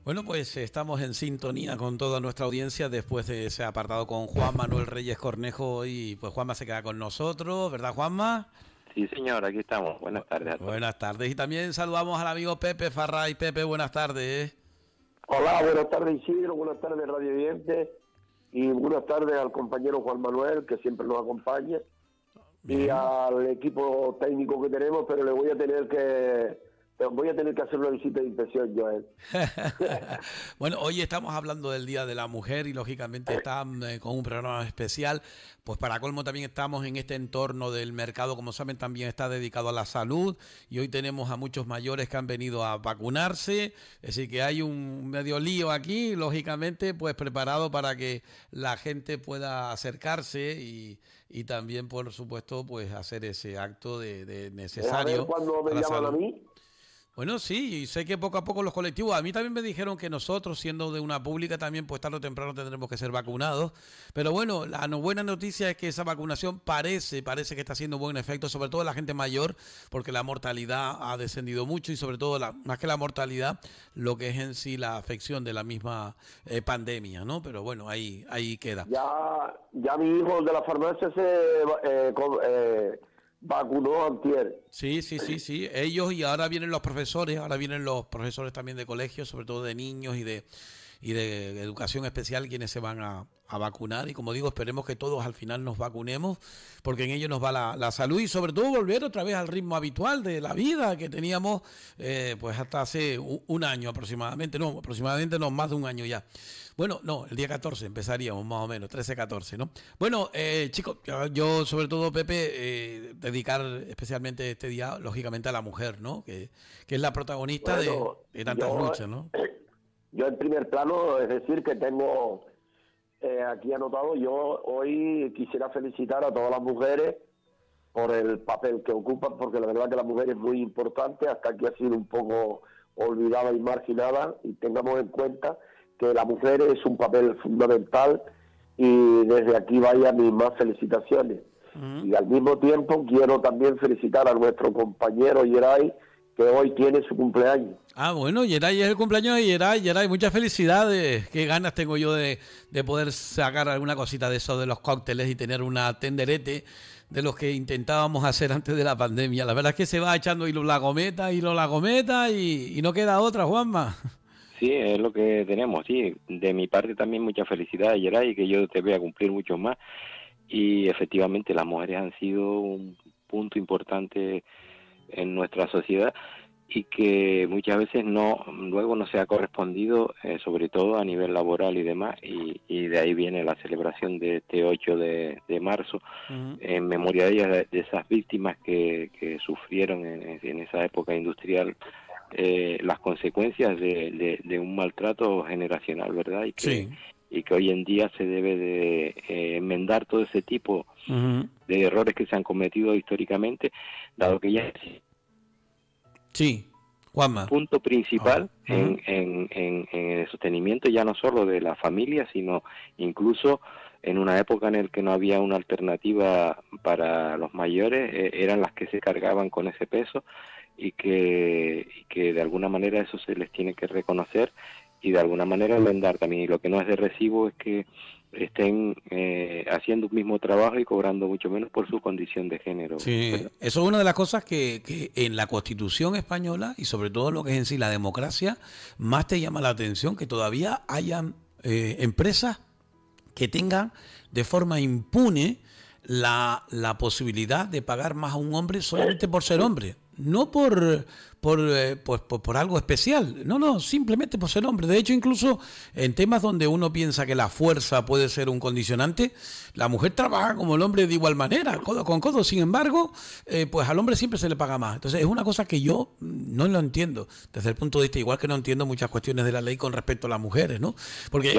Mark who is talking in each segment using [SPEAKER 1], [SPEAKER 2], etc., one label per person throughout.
[SPEAKER 1] Bueno, pues estamos en sintonía con toda nuestra audiencia después de ese apartado con Juan Manuel Reyes Cornejo y pues Juanma se queda con nosotros, ¿verdad, Juanma?
[SPEAKER 2] Sí, señor, aquí estamos. Buenas tardes a todos.
[SPEAKER 1] Buenas tardes y también saludamos al amigo Pepe Farray. Pepe, buenas tardes.
[SPEAKER 3] Hola, buenas tardes Isidro, buenas tardes Radio Oyente y buenas tardes al compañero Juan Manuel que siempre nos acompaña. Bien. Y al equipo técnico que tenemos, pero le voy a tener que hacer una visita de inspección yo a él.
[SPEAKER 1] Bueno, hoy estamos hablando del Día de la Mujer y lógicamente están con un programa especial. Pues para colmo también estamos en este entorno del mercado, como saben, también está dedicado a la salud y hoy tenemos a muchos mayores que han venido a vacunarse, es decir que hay un medio lío aquí, lógicamente, pues preparado para que la gente pueda acercarse y también, por supuesto, pues hacer ese acto de necesario.
[SPEAKER 3] A ver cuándo me llaman a mí.
[SPEAKER 1] Bueno, sí, y sé que poco a poco los colectivos, a mí también me dijeron que nosotros, siendo de una pública, también pues tarde o temprano tendremos que ser vacunados, pero bueno, la buena noticia es que esa vacunación parece que está haciendo buen efecto, sobre todo en la gente mayor, porque la mortalidad ha descendido mucho y sobre todo, más que la mortalidad, lo que es en sí la afección de la misma pandemia, ¿no? Pero bueno, ahí queda.
[SPEAKER 3] Ya mi hijo de la farmacia se vacunó antier.
[SPEAKER 1] Sí. Ellos y ahora vienen los profesores también de colegios, sobre todo de niños y de educación especial, quienes se van a vacunar. Y como digo, esperemos que todos al final nos vacunemos, porque en ello nos va la salud y sobre todo volver otra vez al ritmo habitual de la vida que teníamos pues hasta hace un año aproximadamente, más de un año ya. Bueno, no, el día 14 empezaríamos más o menos, 13-14, ¿no? Bueno, chicos, yo sobre todo, Pepe, dedicar especialmente este día, lógicamente, a la mujer, ¿no? Que es la protagonista de tantas luchas, ¿no?
[SPEAKER 3] Yo en primer plano, es decir, que tengo aquí anotado, yo hoy quisiera felicitar a todas las mujeres por el papel que ocupan, porque la verdad que la mujer es muy importante, hasta aquí ha sido un poco olvidada y marginada, y tengamos en cuenta que la mujer es un papel fundamental y desde aquí vaya mis más felicitaciones. Y al mismo tiempo quiero también felicitar a nuestro compañero Yeray, que hoy tiene su cumpleaños.
[SPEAKER 1] Ah, bueno, Yeray es el cumpleaños de Yeray, muchas felicidades. Qué ganas tengo yo de poder sacar alguna cosita de eso de los cócteles y tener una tenderete de los que intentábamos hacer antes de la pandemia. La verdad es que se va echando hilo la gometa y no queda otra, Juanma.
[SPEAKER 2] Sí, es lo que tenemos, sí. De mi parte también mucha felicidad, Yeray, que yo te voy a cumplir mucho más. Y efectivamente las mujeres han sido un punto importante en nuestra sociedad y que muchas veces luego no se ha correspondido, sobre todo a nivel laboral y demás, y de ahí viene la celebración de este 8 de marzo, en memoria de ellas, de esas víctimas que sufrieron en esa época industrial las consecuencias de un maltrato generacional, ¿verdad? Y que hoy en día se debe de enmendar todo ese tipo de errores que se han cometido históricamente, dado que ya
[SPEAKER 1] sí, Juanma,
[SPEAKER 2] punto principal en el sostenimiento ya no solo de la familia, sino incluso en una época en la que no había una alternativa para los mayores, eran las que se cargaban con ese peso y que de alguna manera eso se les tiene que reconocer y de alguna manera enmendar también. Y lo que no es de recibo es que estén haciendo un mismo trabajo y cobrando mucho menos por su condición de género.
[SPEAKER 1] Sí, ¿verdad? Eso es una de las cosas que en la Constitución española y sobre todo lo que es en sí la democracia, más te llama la atención que todavía hayan empresas que tengan de forma impune la posibilidad de pagar más a un hombre solamente por ser hombre. No por algo especial, no, simplemente por ser hombre. De hecho, incluso en temas donde uno piensa que la fuerza puede ser un condicionante, la mujer trabaja como el hombre de igual manera, codo con codo. Sin embargo, pues al hombre siempre se le paga más. Entonces es una cosa que yo no lo entiendo desde el punto de vista, igual que no entiendo muchas cuestiones de la ley con respecto a las mujeres, ¿no? Porque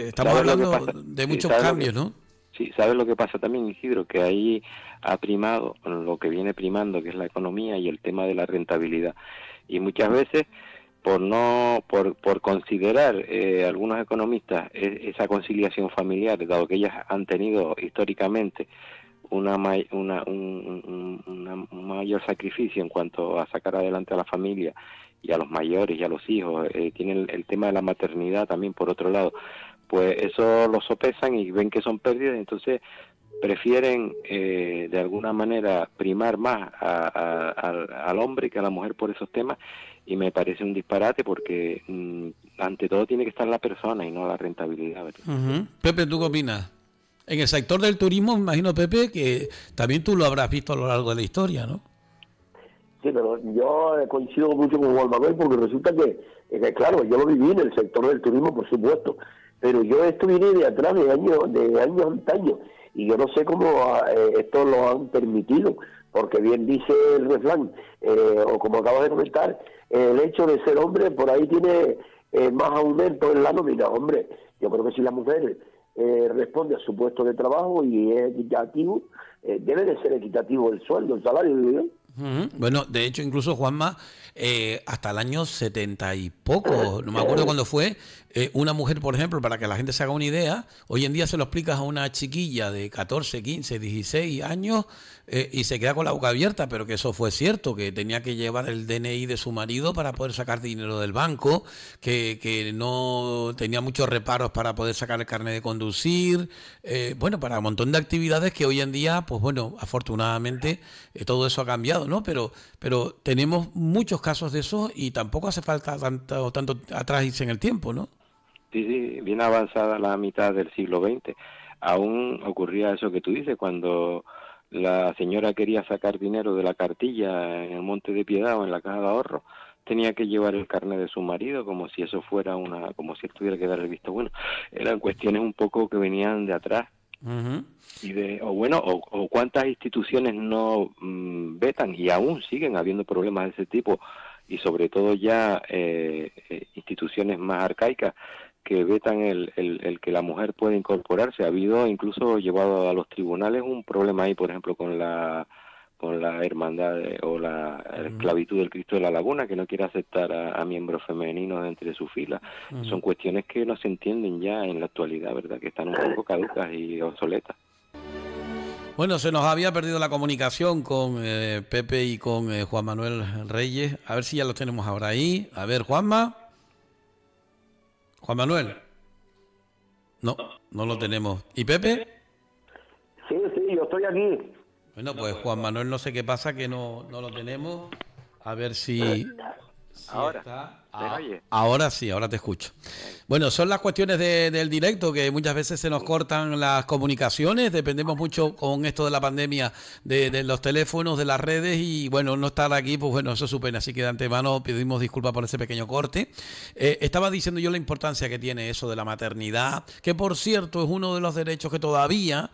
[SPEAKER 1] estamos hablando de muchos cambios, ¿no?
[SPEAKER 2] Sí, ¿sabes lo que pasa también, Isidro? Que ahí ha primado lo que viene primando, que es la economía y el tema de la rentabilidad. Y muchas veces, por considerar algunos economistas esa conciliación familiar, dado que ellas han tenido históricamente un mayor sacrificio en cuanto a sacar adelante a la familia y a los mayores y a los hijos, tienen el tema de la maternidad también por otro lado, pues eso lo sopesan y ven que son pérdidas, entonces prefieren de alguna manera primar más al hombre que a la mujer por esos temas, y me parece un disparate porque ante todo tiene que estar la persona y no la rentabilidad, ¿verdad?
[SPEAKER 1] Uh-huh. Pepe, ¿tú qué opinas? En el sector del turismo, me imagino, Pepe, que también tú lo habrás visto a lo largo de la historia, ¿no?
[SPEAKER 3] Sí, pero yo coincido mucho con Juan Manuel porque resulta que, claro, yo lo viví en el sector del turismo, por supuesto, pero yo esto vine de atrás, de años antaños, y yo no sé cómo esto lo han permitido, porque bien dice el refrán, o como acabas de comentar, el hecho de ser hombre por ahí tiene más aumento en la nómina. Hombre, yo creo que si la mujer responde a su puesto de trabajo y es equitativo, debe de ser equitativo el sueldo, el salario, digo yo.
[SPEAKER 1] Uh-huh. Bueno, de hecho, incluso Juanma, hasta el año 70 y poco, no me acuerdo cuándo fue, una mujer, por ejemplo, para que la gente se haga una idea, hoy en día se lo explicas a una chiquilla de 14, 15, 16 años y se queda con la boca abierta, pero que eso fue cierto, que tenía que llevar el DNI de su marido para poder sacar dinero del banco, que no tenía muchos reparos para poder sacar el carnet de conducir, bueno, para un montón de actividades que hoy en día, pues bueno, afortunadamente todo eso ha cambiado, ¿no? Pero tenemos muchos casos de eso y tampoco hace falta tanto atrás irse en el tiempo, ¿no?
[SPEAKER 2] Sí, sí, bien avanzada la mitad del siglo XX. Aún ocurría eso que tú dices, cuando la señora quería sacar dinero de la cartilla en el Monte de Piedad o en la Caja de Ahorro, tenía que llevar el carnet de su marido como si eso fuera como si él tuviera que dar el visto bueno. Eran cuestiones un poco que venían de atrás.
[SPEAKER 1] Uh-huh.
[SPEAKER 2] O cuántas instituciones no vetan, y aún siguen habiendo problemas de ese tipo, y sobre todo ya instituciones más arcaicas que vetan el que la mujer pueda incorporarse. Ha habido incluso llevado a los tribunales un problema ahí, por ejemplo, con la hermandad o la esclavitud del Cristo de la Laguna, que no quiere aceptar a miembros femeninos entre sus filas. Son cuestiones que no se entienden ya en la actualidad, ¿verdad? Que están un poco caducas y obsoletas.
[SPEAKER 1] Bueno, se nos había perdido la comunicación con Pepe y con Juan Manuel Reyes. A ver si ya los tenemos ahora ahí. A ver, Juanma. Juan Manuel. No lo tenemos. ¿Y Pepe?
[SPEAKER 3] Sí, yo estoy aquí.
[SPEAKER 1] Bueno, pues Juan Manuel no sé qué pasa, que no lo tenemos. A ver si
[SPEAKER 2] ahora
[SPEAKER 1] está.
[SPEAKER 2] oye.
[SPEAKER 1] Ahora sí, ahora te escucho. Bueno, son las cuestiones del directo, que muchas veces se nos cortan las comunicaciones. Dependemos mucho con esto de la pandemia de los teléfonos, de las redes, y bueno, no estar aquí, pues bueno, eso es su pena. Así que de antemano pedimos disculpas por ese pequeño corte. Estaba diciendo yo la importancia que tiene eso de la maternidad, que por cierto es uno de los derechos que todavía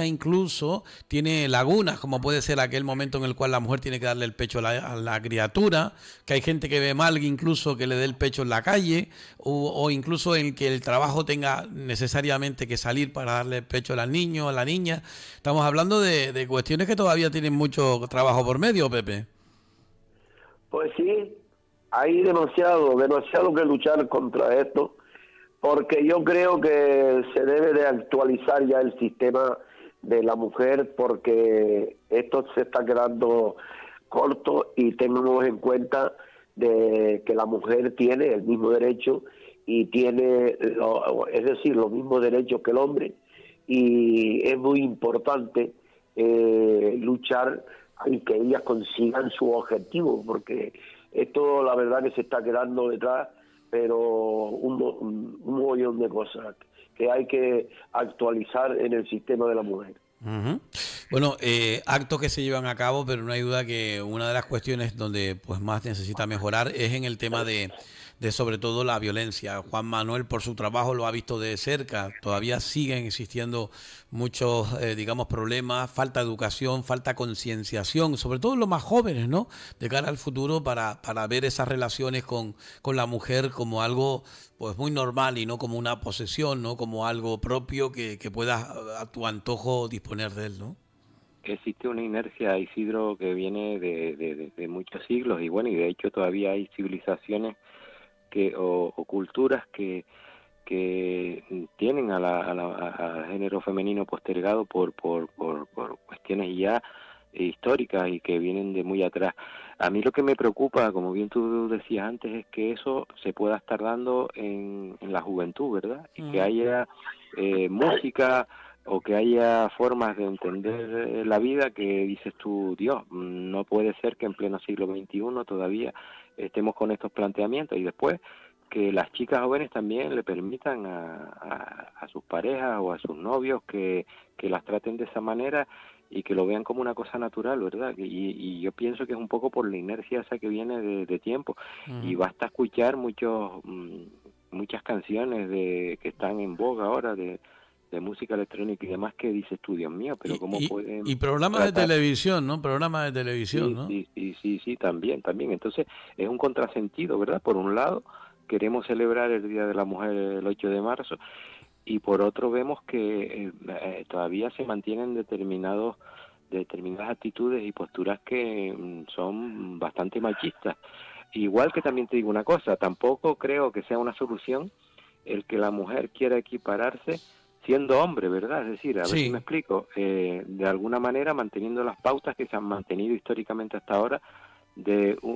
[SPEAKER 1] incluso tiene lagunas, como puede ser aquel momento en el cual la mujer tiene que darle el pecho a la criatura, que hay gente que ve mal incluso que le dé el pecho en la calle, o incluso en que el trabajo tenga necesariamente que salir para darle el pecho al niño, a la niña. Estamos hablando de cuestiones que todavía tienen mucho trabajo por medio, Pepe.
[SPEAKER 3] Pues sí, hay demasiado que luchar contra esto, porque yo creo que se debe de actualizar ya el sistema de la mujer, porque esto se está quedando corto, y tengamos en cuenta de que la mujer tiene el mismo derecho y tiene, es decir, los mismos derechos que el hombre, y es muy importante luchar y que ellas consigan su objetivo, porque esto la verdad que se está quedando detrás, pero un montón de cosas que hay que actualizar en el sistema de la mujer.
[SPEAKER 1] Uh-huh. Bueno, actos que se llevan a cabo, pero no hay duda que una de las cuestiones donde pues más necesita mejorar es en el tema de sobre todo la violencia. Juan Manuel, por su trabajo, lo ha visto de cerca. Todavía siguen existiendo muchos, digamos, problemas, falta de educación, falta concienciación, sobre todo en los más jóvenes, ¿no? De cara al futuro, para ver esas relaciones con la mujer como algo pues muy normal y no como una posesión, ¿no? Como algo propio que puedas a tu antojo disponer de él, ¿no?
[SPEAKER 2] Existe una inercia, Isidro, que viene de muchos siglos, y bueno, y de hecho todavía hay civilizaciones o culturas que que tienen al género femenino postergado por cuestiones ya históricas y que vienen de muy atrás. A mí lo que me preocupa, como bien tú decías antes, es que eso se pueda estar dando en la juventud, ¿verdad? Y que haya música o que haya formas de entender la vida que dices tú, Dios, no puede ser que en pleno siglo XXI todavía estemos con estos planteamientos, y después que las chicas jóvenes también le permitan a sus parejas o a sus novios que las traten de esa manera y que lo vean como una cosa natural, ¿verdad? Y yo pienso que es un poco por la inercia esa que viene de tiempo. Y basta escuchar muchas canciones que están en boga ahora de música electrónica y demás, que dices tú, Dios mío, pero ¿cómo pueden...?
[SPEAKER 1] Y programas de televisión, ¿no? Programas de televisión,
[SPEAKER 2] sí,
[SPEAKER 1] ¿no?
[SPEAKER 2] Sí, también. Entonces, es un contrasentido, ¿verdad? Por un lado, queremos celebrar el Día de la Mujer el 8 de marzo, y por otro vemos que todavía se mantienen determinadas actitudes y posturas que son bastante machistas. Igual que también te digo una cosa, tampoco creo que sea una solución el que la mujer quiera equipararse siendo hombre, ¿verdad? Es decir, a ver si me explico, de alguna manera manteniendo las pautas que se han mantenido históricamente hasta ahora,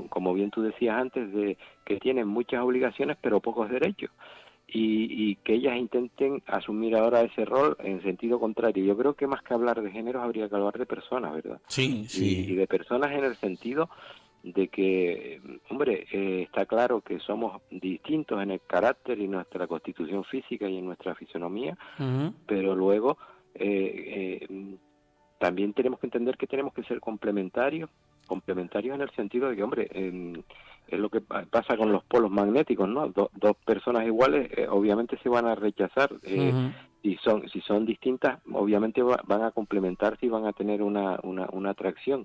[SPEAKER 2] como bien tú decías antes, de que tienen muchas obligaciones pero pocos derechos. Y que ellas intenten asumir ahora ese rol en sentido contrario. Yo creo que más que hablar de géneros habría que hablar de personas, ¿verdad?
[SPEAKER 1] Sí.
[SPEAKER 2] Y de personas en el sentido de que, hombre, está claro que somos distintos en el carácter y nuestra constitución física y en nuestra fisonomía, pero luego también tenemos que entender que tenemos que ser complementarios en el sentido de que, hombre, es lo que pasa con los polos magnéticos, ¿no? Dos personas iguales obviamente se van a rechazar. Si son distintas, obviamente van a complementarse y van a tener una atracción.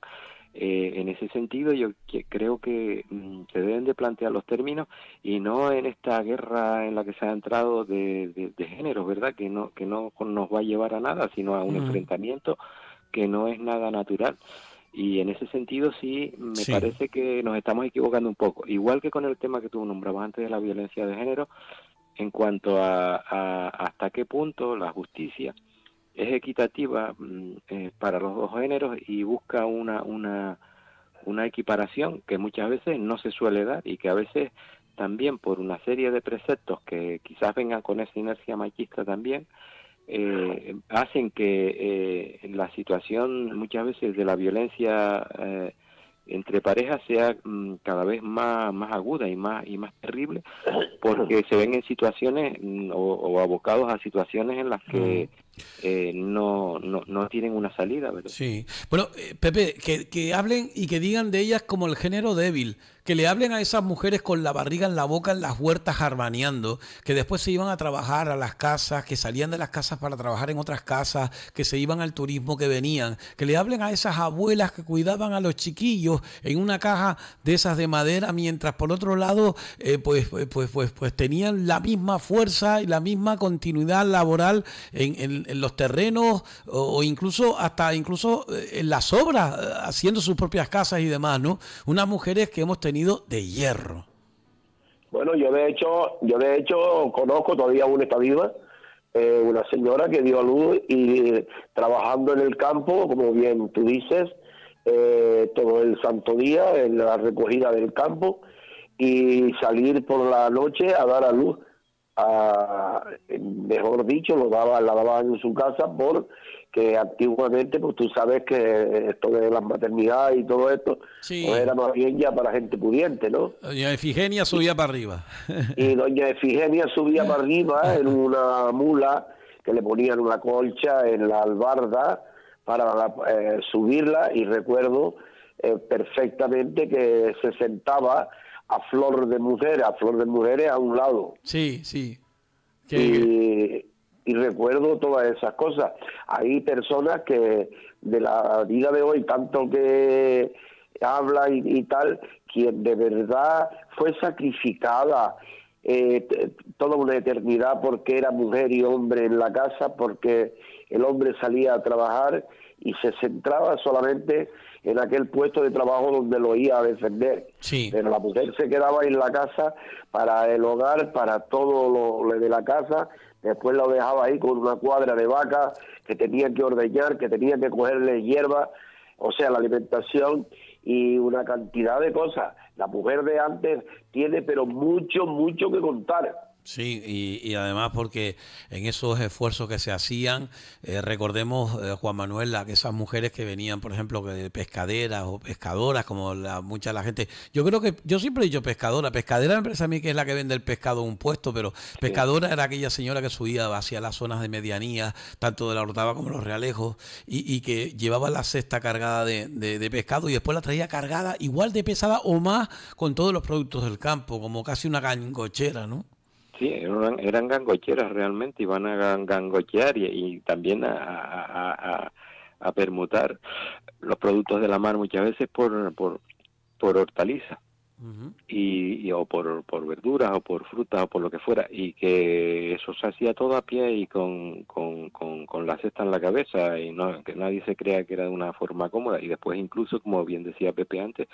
[SPEAKER 2] En ese sentido, yo creo que se deben de plantear los términos y no en esta guerra en la que se ha entrado de géneros, ¿verdad? Que no nos va a llevar a nada, sino a un enfrentamiento que no es nada natural. Y en ese sentido sí me parece que nos estamos equivocando un poco. Igual que con el tema que tú nombrabas antes de la violencia de género, en cuanto a hasta qué punto la justicia es equitativa para los dos géneros y busca una equiparación que muchas veces no se suele dar, y que a veces también por una serie de preceptos que quizás vengan con esa inercia machista también, hacen que la situación muchas veces de la violencia entre parejas sea cada vez más aguda y más terrible, porque se ven en situaciones o abocados a situaciones en las que no tienen una salida, ¿verdad?
[SPEAKER 1] Sí. Bueno, Pepe, que hablen y que digan de ellas como el género débil, que le hablen a esas mujeres con la barriga en la boca en las huertas armaneando, que después se iban a trabajar a las casas, que salían de las casas para trabajar en otras casas, que se iban al turismo, que venían, que le hablen a esas abuelas que cuidaban a los chiquillos en una caja de esas de madera, mientras por otro lado pues tenían la misma fuerza y la misma continuidad laboral en los terrenos o incluso en las obras, haciendo sus propias casas y demás, ¿no? Unas mujeres que hemos tenido de hierro.
[SPEAKER 3] Bueno, yo de hecho conozco, todavía aún está viva, una señora que dio a luz y trabajando en el campo, como bien tú dices, todo el santo día en la recogida del campo, y salir por la noche a dar a luz. Mejor dicho, la daban en su casa, porque antiguamente, pues tú sabes que esto de las maternidades y todo esto, pues era más bien ya para gente pudiente, ¿no?
[SPEAKER 1] Doña Efigenia subía para arriba.
[SPEAKER 3] Y doña Efigenia subía para arriba en una mula que le ponían una colcha en la albarda para subirla, y recuerdo perfectamente que se sentaba a flor de mujeres a un lado.
[SPEAKER 1] Sí.
[SPEAKER 3] Y recuerdo todas esas cosas. Hay personas que de la vida de hoy, tanto que habla y tal, quien de verdad fue sacrificada toda una eternidad porque era mujer y hombre en la casa, porque el hombre salía a trabajar y se centraba solamente en aquel puesto de trabajo donde lo iba a defender.
[SPEAKER 1] Sí.
[SPEAKER 3] Pero la mujer se quedaba en la casa para el hogar, para todo lo de la casa. Después lo dejaba ahí con una cuadra de vacas que tenía que ordeñar, que tenía que cogerle hierba, o sea, la alimentación y una cantidad de cosas. La mujer de antes tiene pero mucho, mucho que contar.
[SPEAKER 1] Sí, y además porque en esos esfuerzos que se hacían, recordemos, Juan Manuel, que esas mujeres que venían, por ejemplo, que pescaderas o pescadoras, como mucha de la gente, yo creo que, yo siempre he dicho pescadora, pescadera me parece a mí que es la que vende el pescado en un puesto, pero pescadora era aquella señora que subía hacia las zonas de medianía, tanto de la Orotava como los Realejos, y que llevaba la cesta cargada de pescado y después la traía cargada igual de pesada o más con todos los productos del campo, como casi una gangochera, ¿no?
[SPEAKER 2] Sí, eran gangocheras realmente, iban a gangochear y también a permutar los productos de la mar muchas veces por hortalizas o por verduras o por frutas o por lo que fuera, y que eso se hacía todo a pie y con la cesta en la cabeza, y no que nadie se crea que era de una forma cómoda. Y después, incluso, como bien decía Pepe antes,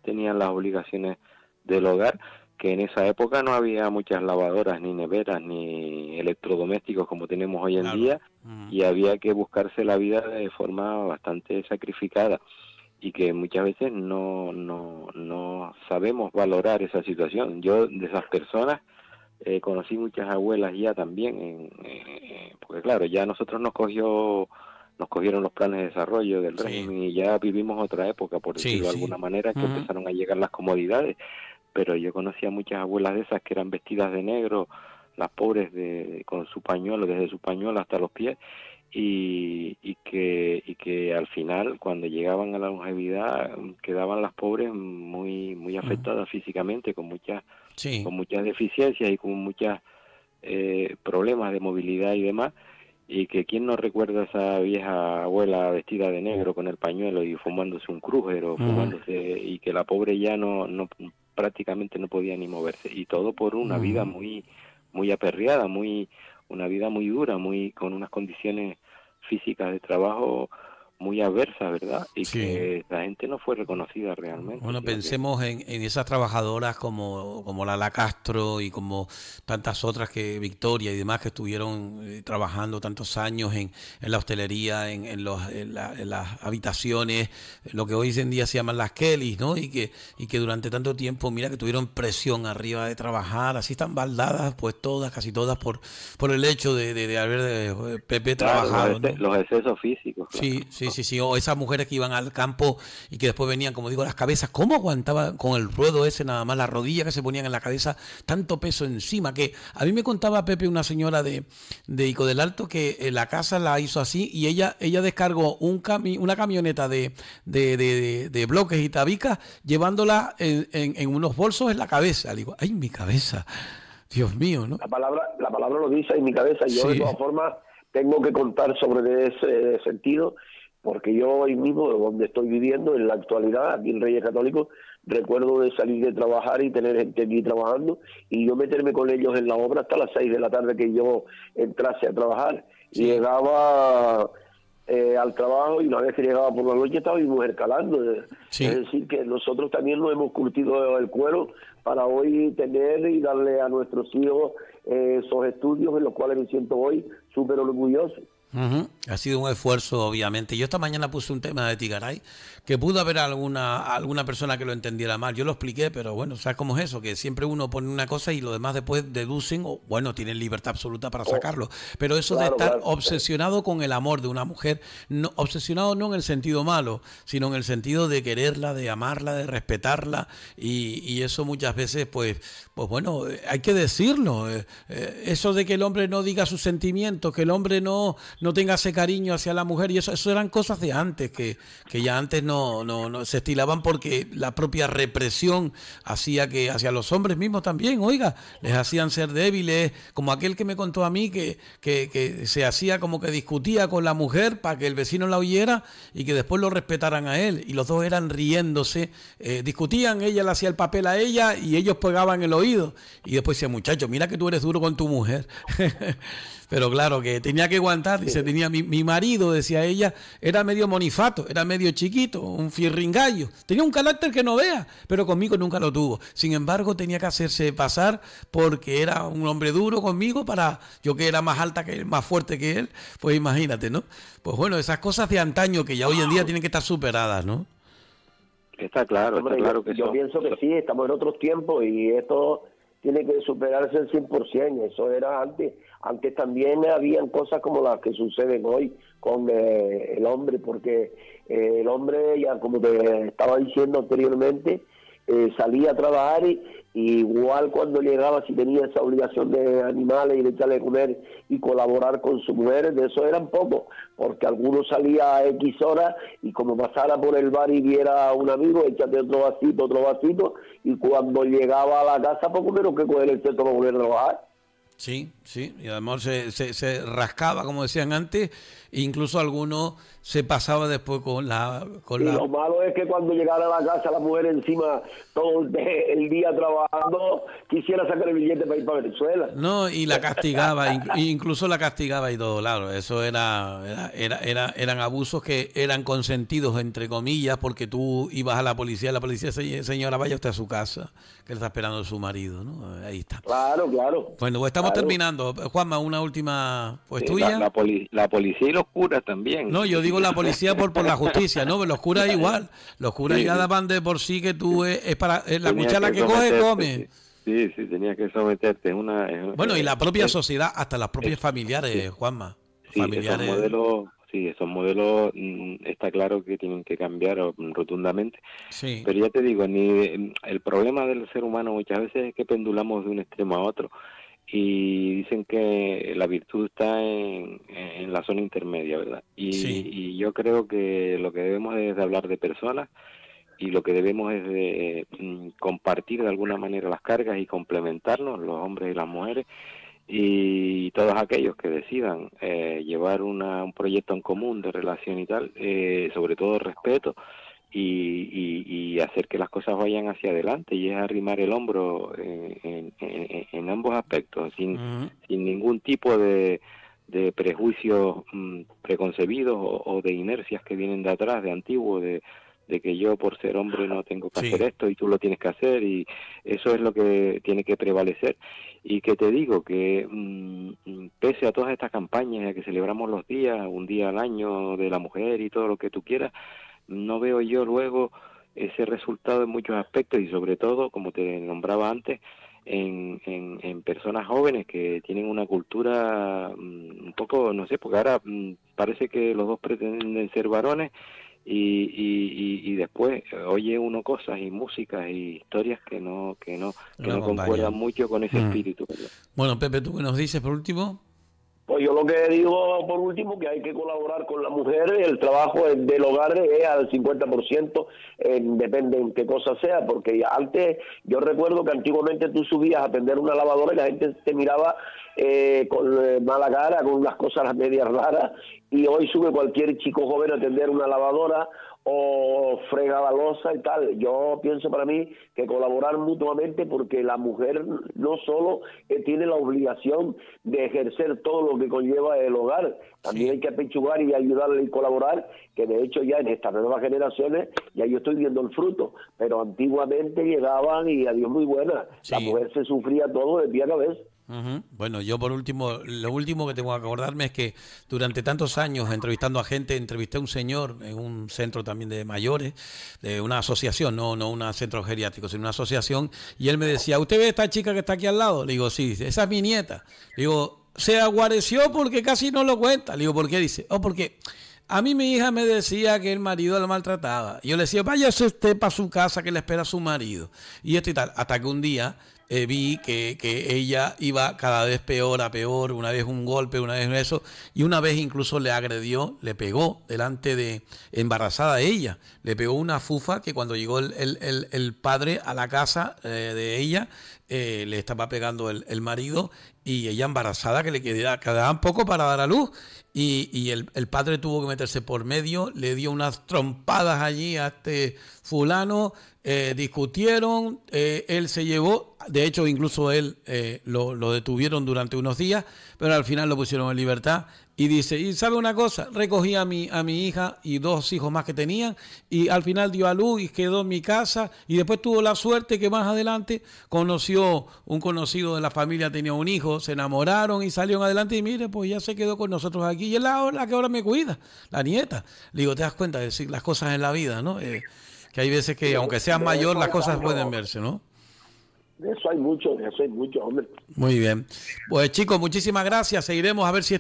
[SPEAKER 2] tenían las obligaciones del hogar, que en esa época no había muchas lavadoras, ni neveras, ni electrodomésticos como tenemos hoy en día, y había que buscarse la vida de forma bastante sacrificada, y que muchas veces no sabemos valorar esa situación. Yo, de esas personas, conocí muchas abuelas ya también, porque claro, ya nosotros nos cogieron los planes de desarrollo del régimen y ya vivimos otra época, por decirlo de alguna manera, que empezaron a llegar las comodidades. Pero yo conocía muchas abuelas de esas que eran vestidas de negro, las pobres con su pañuelo, desde su pañuelo hasta los pies, y que al final, cuando llegaban a la longevidad, quedaban las pobres muy afectadas físicamente, con muchas deficiencias y con muchos problemas de movilidad y demás. Y que quién no recuerda a esa vieja abuela vestida de negro con el pañuelo y fumándose un crújero, y que la pobre ya no prácticamente no podía ni moverse, y todo por una vida muy aperreada, una vida muy dura, con unas condiciones físicas de trabajo muy adversa, ¿verdad? Y que la gente no fue reconocida realmente.
[SPEAKER 1] Bueno, pensemos en esas trabajadoras como Lala Castro y como tantas otras, que Victoria y demás, que estuvieron trabajando tantos años en la hostelería, en las habitaciones, lo que hoy en día se llaman las Kellys, ¿no? Y que durante tanto tiempo, mira, que tuvieron presión arriba de trabajar, así están baldadas, pues todas, casi todas, por el hecho de haber Pepe trabajado, ¿no?
[SPEAKER 2] Los excesos físicos.
[SPEAKER 1] Claro. Sí, o esas mujeres que iban al campo y que después venían, como digo, las cabezas, ¿cómo aguantaban con el ruedo ese nada más, las rodillas que se ponían en la cabeza, tanto peso encima? Que a mí me contaba Pepe, una señora de Ico del Alto, que la casa la hizo así, y ella descargó una camioneta de bloques y tabicas, llevándola en unos bolsos en la cabeza. Le digo, ¡ay, mi cabeza! Dios mío, ¿no?
[SPEAKER 3] La palabra lo dice en mi cabeza. Yo de todas formas tengo que contar sobre ese sentido, porque yo hoy mismo, donde estoy viviendo, en la actualidad, aquí en Reyes Católicos, recuerdo de salir de trabajar y tener gente aquí trabajando, y yo meterme con ellos en la obra hasta las 6 de la tarde que yo entrase a trabajar. Y llegaba al trabajo, y una vez que llegaba por la noche estaba mi mujer calando. Es decir, que nosotros también nos hemos curtido el cuero para hoy tener y darle a nuestros hijos esos estudios en los cuales me siento hoy súper orgulloso.
[SPEAKER 1] Ha sido un esfuerzo, obviamente. Yo esta mañana puse un tema de Tigaray, que pudo haber alguna persona que lo entendiera mal. Yo lo expliqué, pero bueno, ¿sabes cómo es eso? Que siempre uno pone una cosa y lo demás después deducen, o bueno, tienen libertad absoluta para sacarlo. Pero eso de estar obsesionado con el amor de una mujer, no, obsesionado no en el sentido malo, sino en el sentido de quererla, de amarla, de respetarla, y eso muchas veces, pues bueno, hay que decirlo. Eso de que el hombre no diga sus sentimientos, que el hombre no tenga ese cariño hacia la mujer, y eso eran cosas de antes, que ya antes no se estilaban, porque la propia represión hacía que hacia los hombres mismos también, oiga, les hacían ser débiles, como aquel que me contó a mí que se hacía como que discutía con la mujer para que el vecino la oyera y que después lo respetaran a él, y los dos eran riéndose, discutían, ella le hacía el papel a ella y ellos pegaban el oído, y después decía, muchacho, mira que tú eres duro con tu mujer. Pero claro, que tenía que aguantar, dice, tenía mi marido, decía ella, era medio monifato, era medio chiquito, un fierringallo. Tenía un carácter que no vea, pero conmigo nunca lo tuvo. Sin embargo, tenía que hacerse pasar porque era un hombre duro conmigo para yo que era más alta que él, más fuerte que él, pues imagínate, ¿no? Pues bueno, esas cosas de antaño que ya hoy en día tienen que estar superadas, ¿no?
[SPEAKER 2] Está claro,
[SPEAKER 3] Hombre,
[SPEAKER 2] está claro que
[SPEAKER 3] yo pienso que sí, estamos en otros tiempos y esto tiene que superarse al 100%. Eso era antes. Antes también habían cosas como las que suceden hoy con el hombre, porque el hombre, ya como te estaba diciendo anteriormente, salía a trabajar y igual cuando llegaba, si tenía esa obligación de animales y de echarle a comer y colaborar con su mujer, de eso eran pocos, porque algunos salía a X horas y como pasara por el bar y viera a un amigo, échate otro vasito, y cuando llegaba a la casa poco menos que coger el centro para volver a trabajar.
[SPEAKER 1] Sí, sí, y además se rascaba, como decían antes, e incluso algunos se pasaba después con la...
[SPEAKER 3] Y lo malo es que cuando llegara a la casa la mujer encima todo el día trabajando, quisiera sacar el billete para ir para Venezuela.
[SPEAKER 1] No, y la castigaba, incluso la castigaba y todo, claro, eso eran abusos que eran consentidos, entre comillas, porque tú ibas a la policía, señora, vaya usted a su casa, que le está esperando su marido, ¿no? Ahí está.
[SPEAKER 3] Claro.
[SPEAKER 1] Bueno, pues estamos terminando. Juanma, una última, pues
[SPEAKER 2] sí,
[SPEAKER 1] tuya.
[SPEAKER 2] La policía y los curas también.
[SPEAKER 1] No, yo digo la policía por la justicia, ¿no? Pero los curas igual. Los curas ya daban de por sí que tú es para la cuchara que coge, come.
[SPEAKER 2] Sí, tenías que someterte.
[SPEAKER 1] Bueno, y la propia sociedad, hasta las propias familiares, Juanma.
[SPEAKER 2] Sí,
[SPEAKER 1] familiares.
[SPEAKER 2] Esos modelos está claro que tienen que cambiar rotundamente.
[SPEAKER 1] Sí.
[SPEAKER 2] Pero ya te digo, el problema del ser humano muchas veces es que pendulamos de un extremo a otro. Y dicen que la virtud está en la zona intermedia, ¿verdad? Y yo creo que lo que debemos es de hablar de personas y lo que debemos es de compartir de alguna manera las cargas y complementarnos, los hombres y las mujeres, y todos aquellos que decidan llevar un proyecto en común de relación y tal, sobre todo respeto, y hacer que las cosas vayan hacia adelante, y es arrimar el hombro en ambos aspectos, sin ningún tipo de prejuicios preconcebidos o de inercias que vienen de atrás, de antiguo, de que yo por ser hombre no tengo que hacer esto y tú lo tienes que hacer, y eso es lo que tiene que prevalecer. Y que te digo que pese a todas estas campañas a que celebramos los días, un día al año de la mujer y todo lo que tú quieras, no veo yo luego ese resultado en muchos aspectos, y sobre todo, como te nombraba antes, en personas jóvenes que tienen una cultura un poco, no sé, porque ahora parece que los dos pretenden ser varones, y después oye uno cosas y músicas y historias que no concuerdan mucho con ese espíritu, ¿verdad?
[SPEAKER 1] Bueno, Pepe, ¿tú qué nos dices por último?
[SPEAKER 3] Pues yo lo que digo por último, que hay que colaborar con la mujer. El trabajo del hogar es al 50%, depende en qué cosa sea, porque antes, yo recuerdo que antiguamente tú subías a tender una lavadora y la gente te miraba con mala cara, con unas cosas las medias raras, y hoy sube cualquier chico joven a tender una lavadora o frega la loza y tal. Yo pienso para mí que colaborar mutuamente, porque la mujer no solo tiene la obligación de ejercer todo lo que conlleva el hogar, también hay que apechugar y ayudarle y colaborar, que de hecho ya en estas nuevas generaciones ya yo estoy viendo el fruto, pero antiguamente llegaban y a Dios muy buena, la mujer se sufría todo de pie a cabeza.
[SPEAKER 1] Bueno, yo por último, lo último que tengo que acordarme es que durante tantos años entrevistando a gente, entrevisté a un señor en un centro también de mayores, de una asociación, no un centro geriátrico, sino una asociación, y él me decía, ¿usted ve a esta chica que está aquí al lado? Le digo, sí, esa es mi nieta. Le digo, se aguareció porque casi no lo cuenta. Le digo, ¿por qué? Dice, porque a mí mi hija me decía que el marido la maltrataba. Y yo le decía, váyase usted para su casa que le espera a su marido. Y esto y tal, hasta que un día vi que ella iba cada vez peor a peor, una vez un golpe, una vez eso, y una vez incluso le agredió, le pegó delante de, embarazada ella, le pegó una fufa que cuando llegó el padre a la casa de ella, le estaba pegando el marido, y ella embarazada que le quedaban poco para dar a luz, y el padre tuvo que meterse por medio, le dio unas trompadas allí a este fulano, discutieron, él se llevó, de hecho incluso él lo detuvieron durante unos días, pero al final lo pusieron en libertad. Y dice, y sabe una cosa, recogí a mi hija y 2 hijos más que tenían, y al final dio a luz y quedó en mi casa, y después tuvo la suerte que más adelante conoció, un conocido de la familia tenía un hijo, se enamoraron y salieron adelante, y mire, pues ya se quedó con nosotros aquí, y es la que ahora me cuida, la nieta. Le digo, te das cuenta de decir las cosas en la vida, ¿no? Que hay veces que aunque seas mayor, las cosas pueden verse, ¿no?
[SPEAKER 3] De eso hay mucho, hombre.
[SPEAKER 1] Muy bien. Pues chicos, muchísimas gracias. Seguiremos a ver si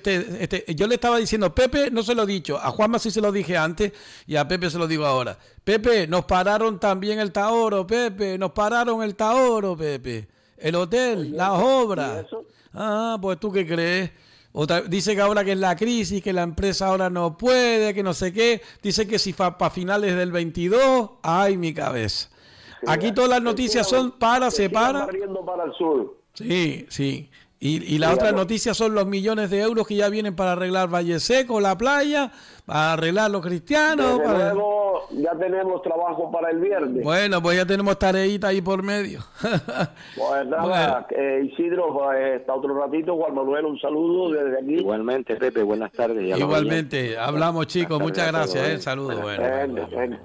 [SPEAKER 1] yo le estaba diciendo, Pepe, no se lo he dicho, a Juanma sí se lo dije antes y a Pepe se lo digo ahora. Pepe, nos pararon también el Tahoro, Pepe, nos pararon el Tahoro, Pepe. El hotel, las obras. Ah, pues tú qué crees. Dice que ahora que es la crisis, que la empresa ahora no puede, que no sé qué. Dice que si para finales del 22, ay, mi cabeza. Aquí todas las noticias son se para.
[SPEAKER 3] Para el sur.
[SPEAKER 1] Sí, sí. Y las otras noticias son los millones de euros que ya vienen para arreglar Valle Seco, la playa, para arreglar los cristianos.
[SPEAKER 3] Luego ya tenemos trabajo para el viernes.
[SPEAKER 1] Bueno, pues ya tenemos tareita ahí por medio.
[SPEAKER 3] Pues nada, bueno. Isidro, pues, hasta otro ratito. Juan Manuel, un saludo desde aquí.
[SPEAKER 2] Igualmente, Pepe, buenas tardes.
[SPEAKER 1] Igualmente, hablamos chicos, muchas gracias. Saludos. Bueno.